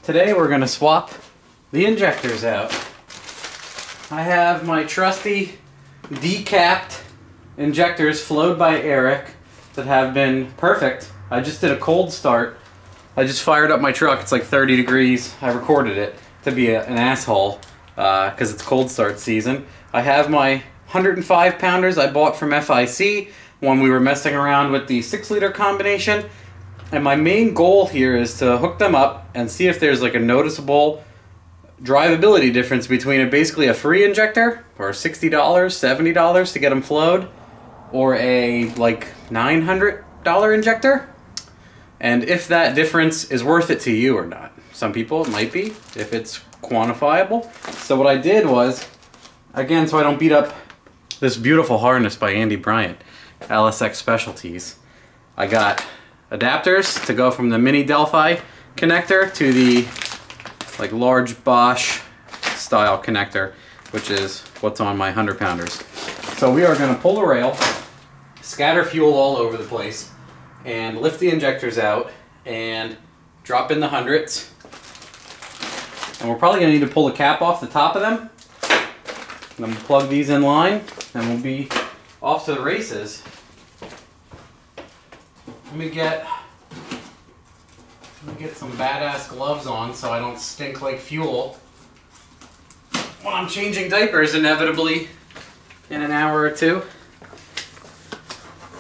Today we're going to swap the injectors out. I have my trusty decapped injectors flowed by Eric that have been perfect. I just did a cold start. I just fired up my truck. It's like 30 degrees. I recorded it to be an asshole because it's cold start season. I have my 105 pounders I bought from FIC when we were messing around with the 6-liter combination. And my main goal here is to hook them up and see if there's like a noticeable drivability difference between basically a free injector or $60, $70 to get them flowed, or a like $900 injector, and if that difference is worth it to you or not. Some people it might be, if it's quantifiable. So what I did was, again, so I don't beat up this beautiful harness by Andy Bryant, LSX Specialties, I got adapters to go from the mini Delphi connector to the like large Bosch style connector, which is what's on my 100 pounders. So we are going to pull the rail, scatter fuel all over the place, and lift the injectors out and drop in the hundreds. And we're probably going to need to pull the cap off the top of them. And then we'll plug these in line and we'll be off to the races. Let me get some badass gloves on so I don't stink like fuel when I'm changing diapers inevitably in an hour or two.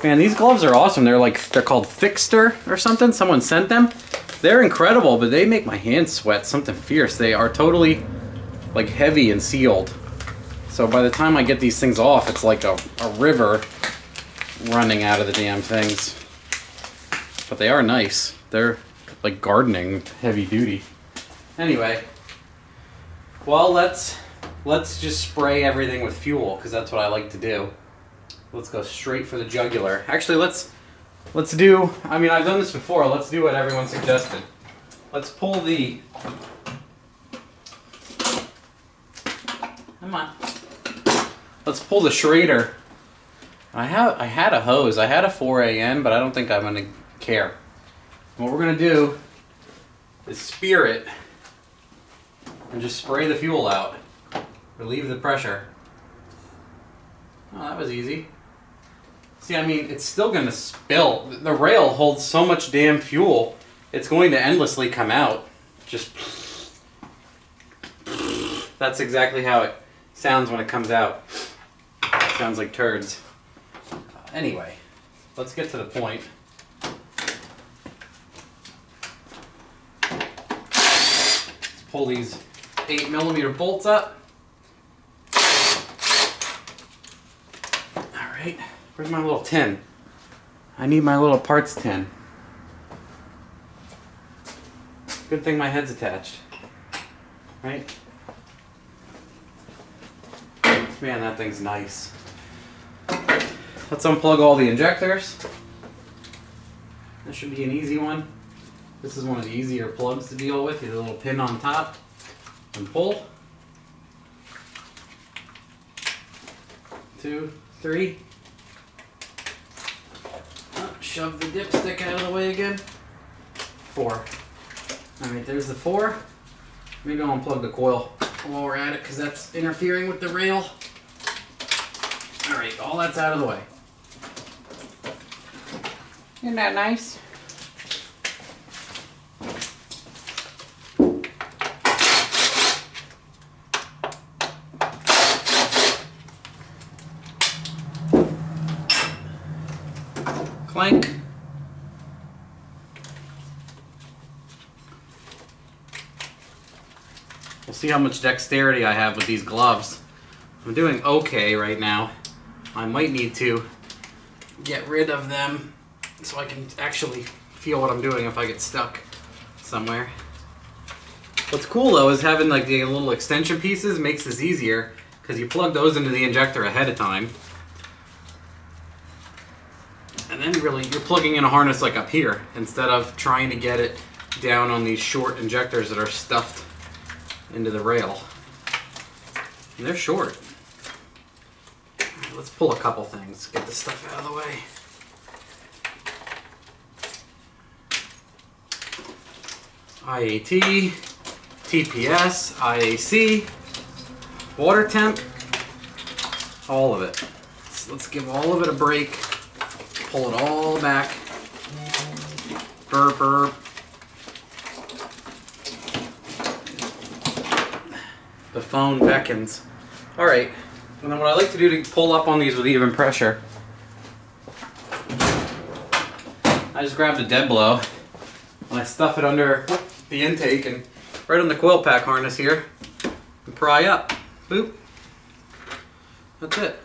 Man, these gloves are awesome. They're called Fixter or something. Someone sent them. They're incredible, but they make my hands sweat something fierce. They are totally like heavy and sealed. So by the time I get these things off, it's like a river running out of the damn things. But they are nice. They're like gardening heavy duty. Anyway, well, let's just spray everything with fuel because that's what I like to do. Let's go straight for the jugular. Actually, let's do, I mean, I've done this before. Let's do what everyone suggested. Let's pull the, come on. Let's pull the Schrader. I had a hose. I had a 4AN, but I don't think I'm going to care. What we're going to do is spear it and just spray the fuel out. Relieve the pressure. Oh, that was easy. See, I mean, it's still going to spill. The rail holds so much damn fuel, it's going to endlessly come out. Just... That's exactly how it sounds when it comes out. It sounds like turds. Anyway, let's get to the point. Let's pull these 8mm bolts up. Alright, where's my little tin? I need my little parts tin. Good thing my head's attached. Right? Man, that thing's nice. Let's unplug all the injectors. This should be an easy one. This is one of the easier plugs to deal with. You have a little pin on top and pull. 2, 3. Oh, shove the dipstick out of the way again. 4. Alright, there's the 4. Maybe I'll unplug the coil while we're at it because that's interfering with the rail. Alright, all that's out of the way. Isn't that nice? Clank. We'll see how much dexterity I have with these gloves. I'm doing okay right now. I might need to get rid of them so I can actually feel what I'm doing if I get stuck somewhere. What's cool though is having like the little extension pieces makes this easier because you plug those into the injector ahead of time. And then you're plugging in a harness like up here instead of trying to get it down on these short injectors that are stuffed into the rail. And they're short. Let's pull a couple things, get this stuff out of the way. IAT, TPS, IAC, water temp, all of it. Let's give all of it a break. Pull it all back. Burp, burp. The phone beckons. All right, and then what I like to do to pull up on these with even pressure, I just grab the dead blow and I stuff it under the intake and right on the coil pack harness here and pry up. Boop. That's it.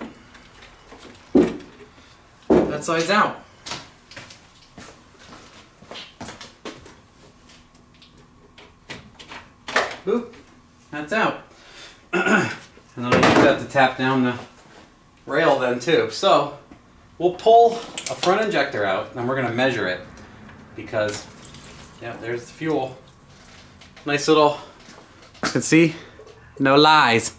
That side's out. Boop. That's out. And then I use that to tap down the rail then too. So we'll pull a front injector out and we're going to measure it because, yeah, there's the fuel. Nice little, you can see, no lies.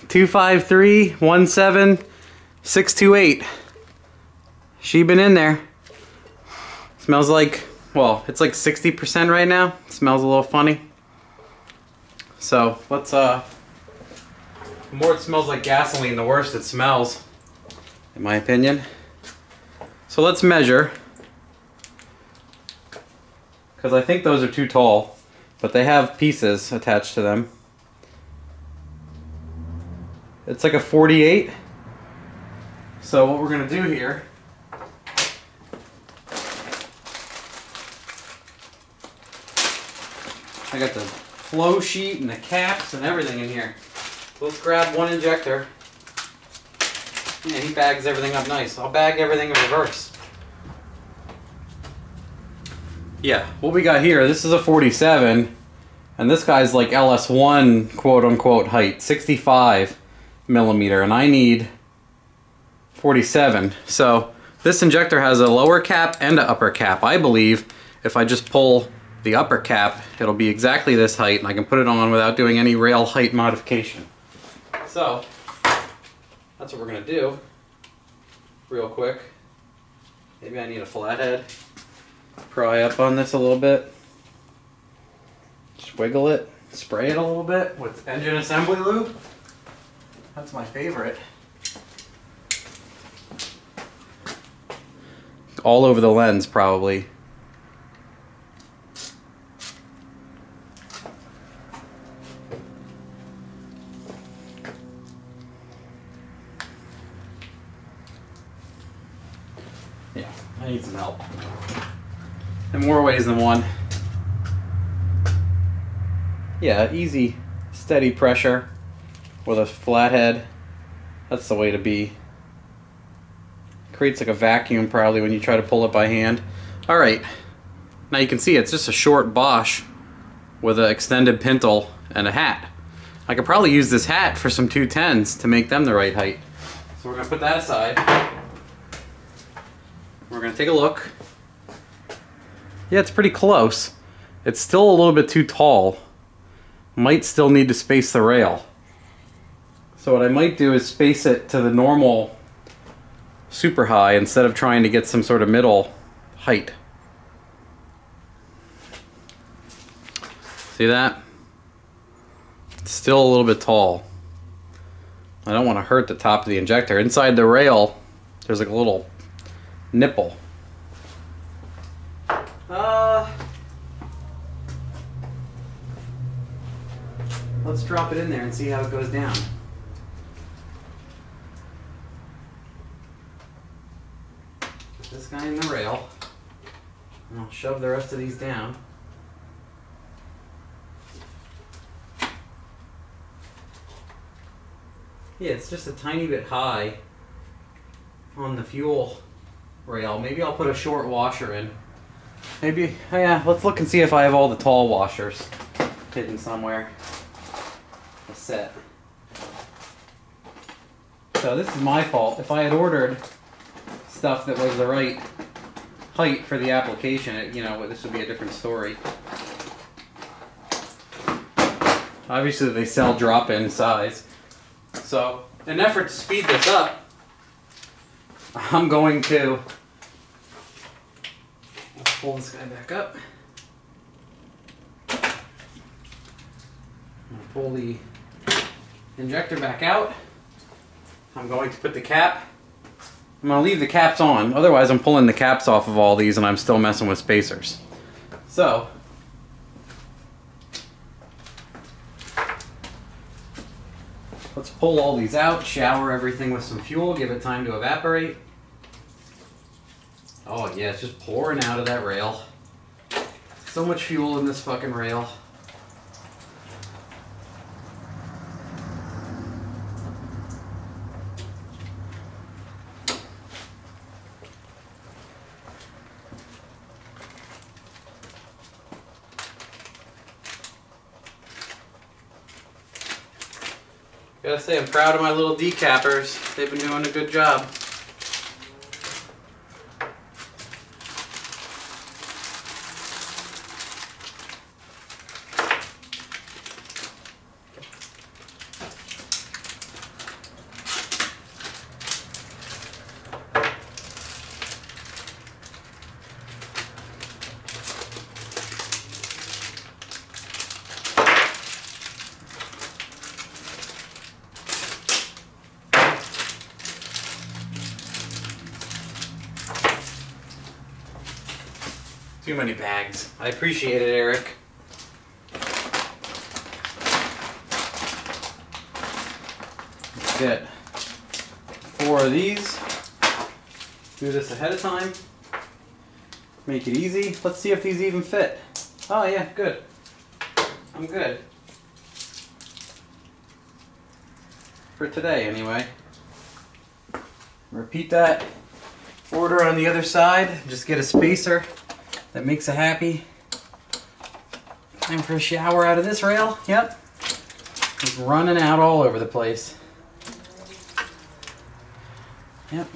253-17-628. She been in there. Smells like, well, it's like 60% right now. It smells a little funny. So let's, the more it smells like gasoline, the worse it smells, in my opinion. So let's measure, because I think those are too tall, but they have pieces attached to them. It's like a 48. So what we're going to do here, I got the flow sheet and the caps and everything in here. Let's grab one injector. Yeah, he bags everything up nice. I'll bag everything in reverse. Yeah, what we got here, this is a 47, and this guy's like LS1 quote-unquote height, 65 millimeter, and I need 47. So this injector has a lower cap and an upper cap. I believe if I just pull the upper cap, it'll be exactly this height, and I can put it on without doing any rail height modification. So that's what we're going to do real quick. Maybe I need a flathead. Pry up on this a little bit. Just wiggle it. Spray it a little bit with engine assembly lube. That's my favorite. All over the lens, probably. Yeah, I need some help. In more ways than one. Yeah, easy, steady pressure with a flathead. That's the way to be. Creates like a vacuum probably when you try to pull it by hand. Alright, now you can see it's just a short Bosch with an extended pintle and a hat. I could probably use this hat for some 210s to make them the right height. So we're going to put that aside. We're going to take a look. Yeah, it's pretty close. It's still a little bit too tall. Might still need to space the rail. So what I might do is space it to the normal super high instead of trying to get some sort of middle height. See that? It's still a little bit tall. I don't want to hurt the top of the injector. Inside the rail, there's like a little nipple. Let's drop it in there and see how it goes down. Put this guy in the rail, and I'll shove the rest of these down. Yeah, it's just a tiny bit high on the fuel rail. Maybe I'll put a short washer in. Maybe, oh yeah, let's look and see if I have all the tall washers hidden somewhere. A set. So this is my fault. If I had ordered stuff that was the right height for the application, you know, this would be a different story. Obviously they sell drop-in size. So, in an effort to speed this up, I'm going to pull this guy back up. pull the injector back out. I'm going to put the cap. I'm going to leave the caps on, otherwise I'm pulling the caps off of all these and I'm still messing with spacers. So, let's pull all these out, shower everything with some fuel, give it time to evaporate. Oh yeah, it's just pouring out of that rail. So much fuel in this fucking rail. Gotta say, I'm proud of my little decappers. They've been doing a good job. Too many bags. I appreciate it, Eric. Let's get 4 of these. Do this ahead of time. Make it easy. Let's see if these even fit. Oh yeah, good. I'm good. For today, anyway. Repeat that order on the other side. Just get a spacer that makes it happy. Time for a shower out of this rail. Yep. It's running out all over the place. Yep.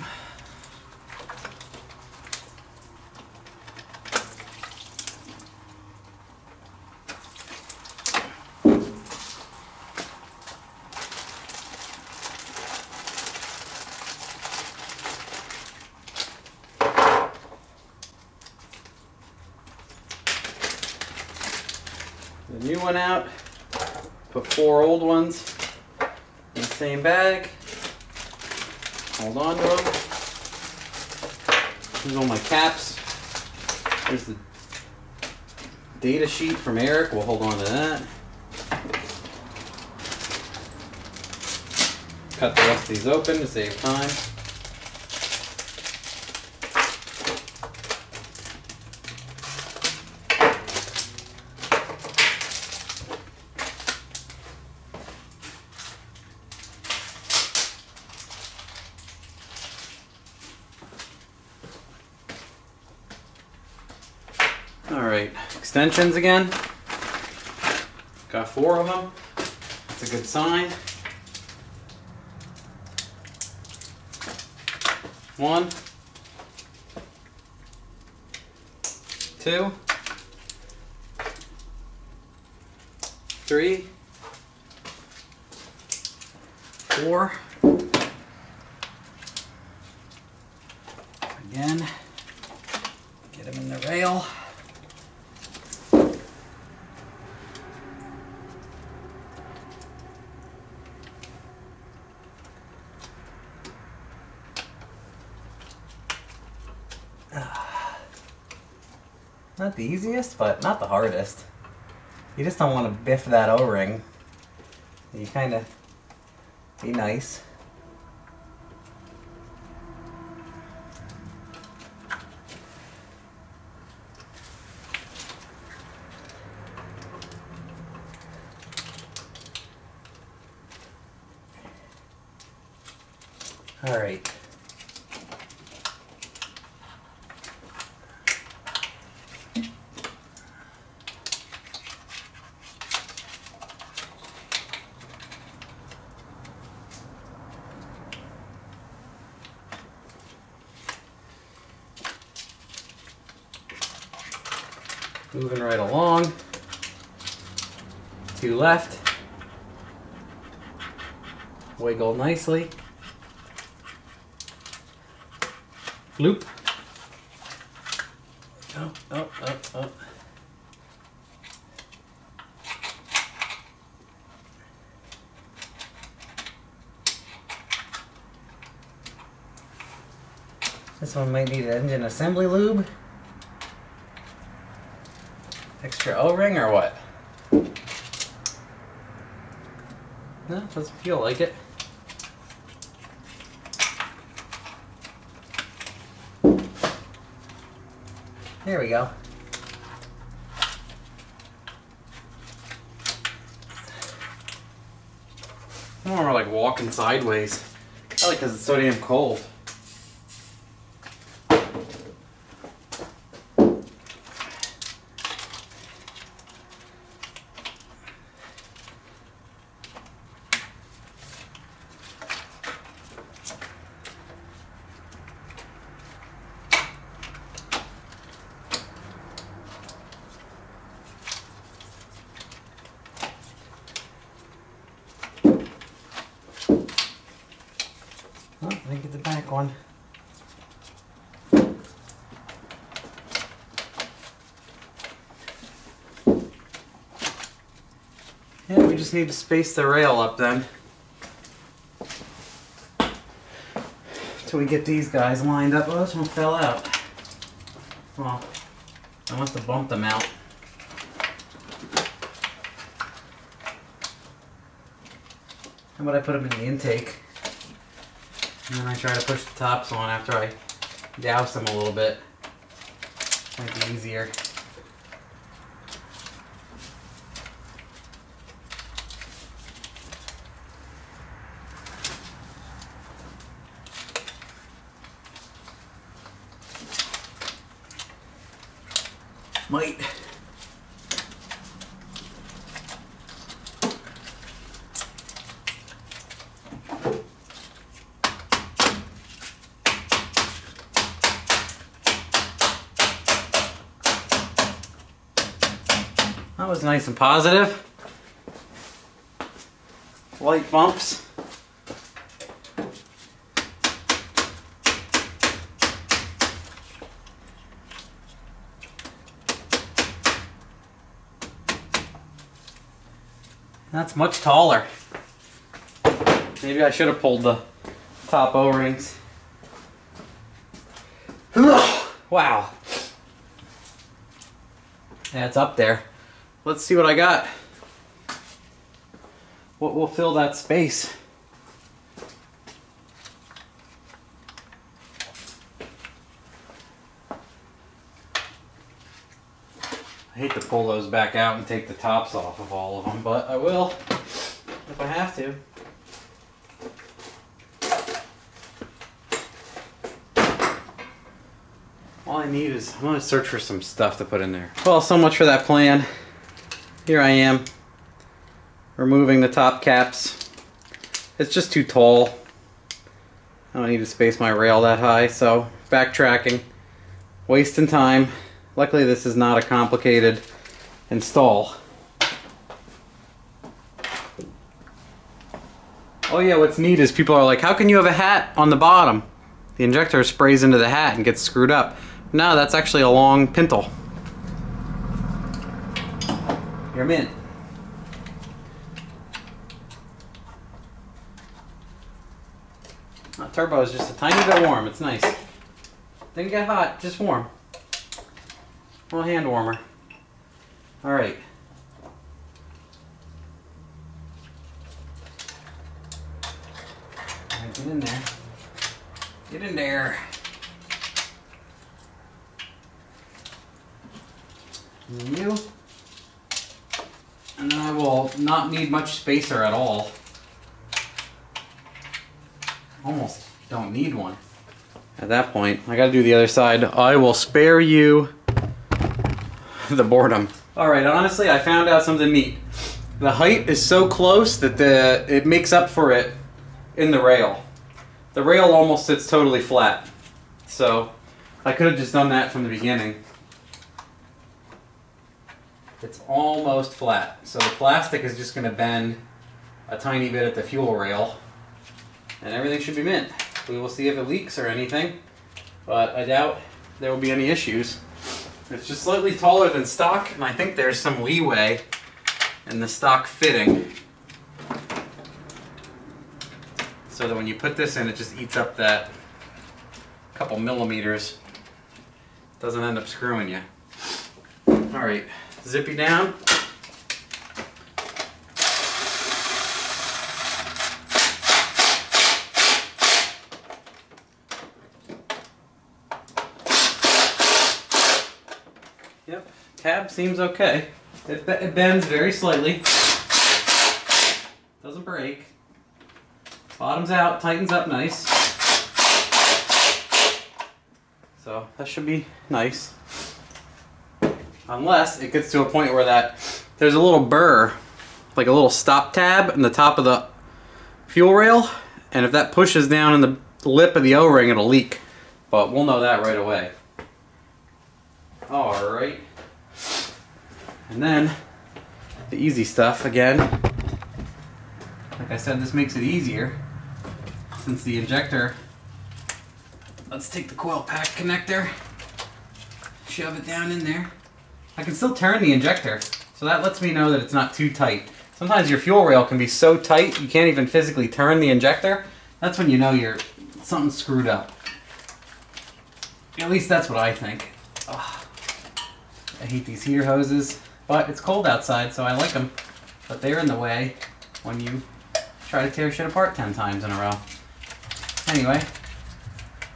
The new one out, put 4 old ones in the same bag, hold on to them. Here's all my caps. Here's the data sheet from Eric, we'll hold on to that. Cut the rest of these open to save time. Alright, extensions again. Got 4 of them. That's a good sign. 1, 2, 3, 4. Again, get them in the rail. Not the easiest, but not the hardest. You just don't want to biff that O-ring. You kind of be nice. All right. Moving right along. 2 left. Wiggle nicely. Loop. Oh, oh, oh, oh. one might need engine assembly lube. Extra O-ring or what? No, doesn't feel like it. There we go. More like walking sideways. I like because it's so damn cold. Oh, let me get the back one. Yeah, we just need to space the rail up then. Till we get these guys lined up. Oh, this one fell out. Well, I must have bumped them out. How about I put them in the intake? And then I try to push the tops on after I douse them a little bit. Might be easier. Might. That was nice and positive. Light bumps. That's much taller. Maybe I should have pulled the top O-rings. Wow. Yeah, it's up there. Let's see what I got. What will fill that space? I hate to pull those back out and take the tops off of all of them, but I will if I have to. All I need is, I'm going to search for some stuff to put in there. Well, so much for that plan. Here I am, removing the top caps. It's just too tall. I don't need to space my rail that high, so backtracking, wasting time. Luckily this is not a complicated install. Oh yeah, what's neat is people are like, how can you have a hat on the bottom? The injector sprays into the hat and gets screwed up. No, that's actually a long pintle. You're mint. That turbo is just a tiny bit warm. It's nice. Didn't get hot, just warm. A little hand warmer. All right. All right, get in there. Get in there. And you. And then I will not need much spacer at all. Almost don't need one. At that point, I gotta do the other side. I will spare you the boredom. Alright, honestly, I found out something neat. The height is so close that it makes up for it in the rail. The rail almost sits totally flat. So, I could have just done that from the beginning. It's almost flat. So the plastic is just going to bend a tiny bit at the fuel rail. And everything should be mint. We will see if it leaks or anything. But I doubt there will be any issues. It's just slightly taller than stock, and I think there's some leeway in the stock fitting. So that when you put this in, it just eats up that couple millimeters doesn't end up screwing you. Alright, zip you down. Yep, tab seems okay. It bends very slightly. Doesn't break. Bottoms out, tightens up nice. So that should be nice. Unless it gets to a point where there's a little burr, like a little stop tab in the top of the fuel rail, and if that pushes down in the lip of the O-ring, it'll leak. But we'll know that right away. Alright. And then the easy stuff again. Like I said, this makes it easier since the injector. Let's take the coil pack connector, shove it down in there. I can still turn the injector, so that lets me know that it's not too tight. Sometimes your fuel rail can be so tight you can't even physically turn the injector. That's when you know something's screwed up. At least that's what I think. Ugh. I hate these heater hoses, but it's cold outside, so I like them. But they're in the way when you try to tear shit apart 10 times in a row. Anyway,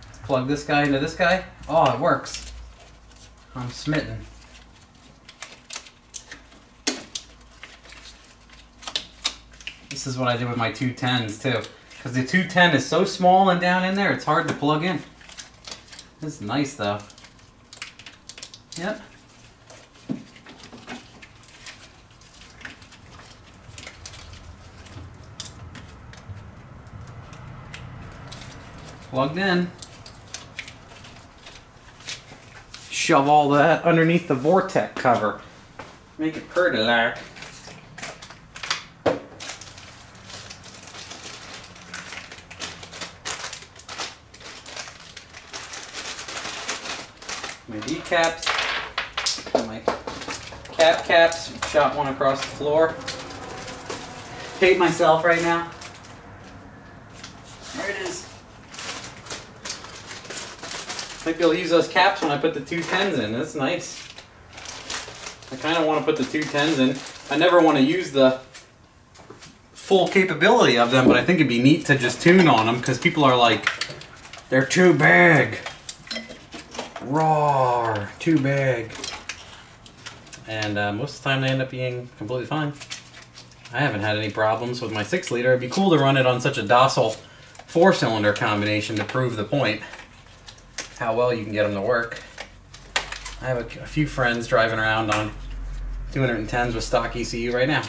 let's plug this guy into this guy. Oh, it works. I'm smitten. This is what I did with my 210s too. Because the 210 is so small and down in there, it's hard to plug in. This is nice though. Yep. Plugged in. Shove all that underneath the Vortex cover. Make it pretty like. My decaps, my cap caps, shot one across the floor. Hate myself right now. There it is. Might be able to use those caps when I put the 210s in. That's nice. I kind of want to put the 210s in. I never want to use the full capability of them, but I think it'd be neat to just tune on them because people are like, they're too big. Roar, too big. And most of the time they end up being completely fine. I haven't had any problems with my 6-liter. It'd be cool to run it on such a docile 4-cylinder combination to prove the point. How well you can get them to work. I have a few friends driving around on 210s with stock ECU right now.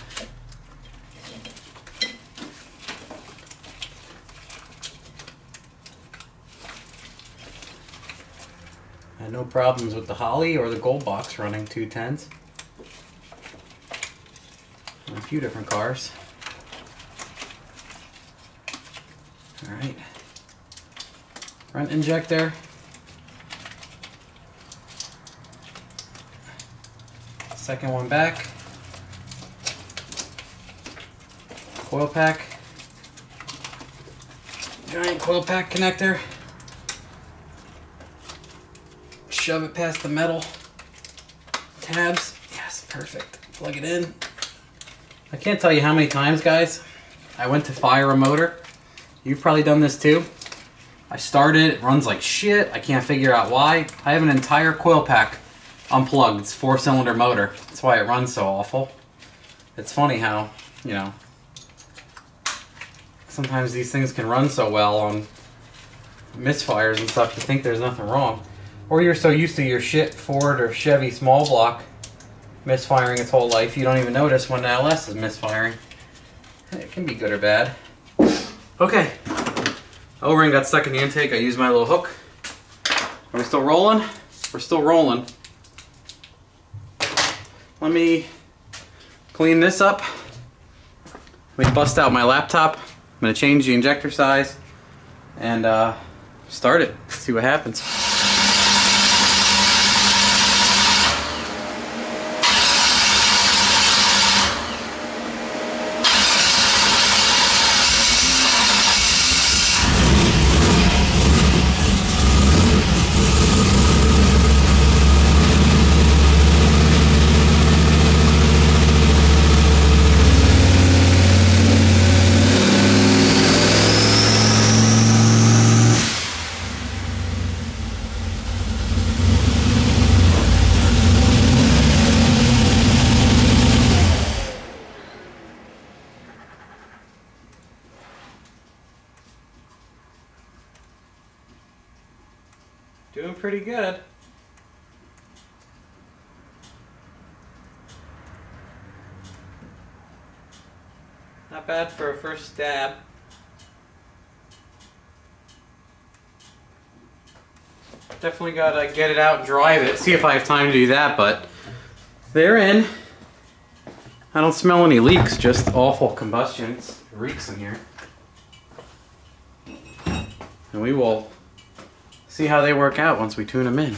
I had no problems with the Holly or the Gold Box running 210s. On a few different cars. Alright. Front injector. Second one back. Coil pack. Giant coil pack connector. Shove it past the metal tabs. Yes, perfect. Plug it in. I can't tell you how many times, guys, I went to fire a motor. You've probably done this too. I started, it runs like shit. I can't figure out why. I have an entire coil pack unplugged. It's a 4-cylinder motor. That's why it runs so awful. It's funny how, you know, sometimes these things can run so well on misfires and stuff, you think there's nothing wrong. Or you're so used to your shit Ford or Chevy small block misfiring its whole life, you don't even notice when the LS is misfiring. It can be good or bad. Okay. O-ring got stuck in the intake. I used my little hook. Are we still rolling? We're still rolling. Let me clean this up. Let me bust out my laptop. I'm going to change the injector size and start it. See what happens. Doing pretty good. Not bad for a first stab. Definitely gotta get it out and drive it. See if I have time to do that, but they're in. I don't smell any leaks, just awful combustion. It reeks in here. And we will see how they work out once we tune them in.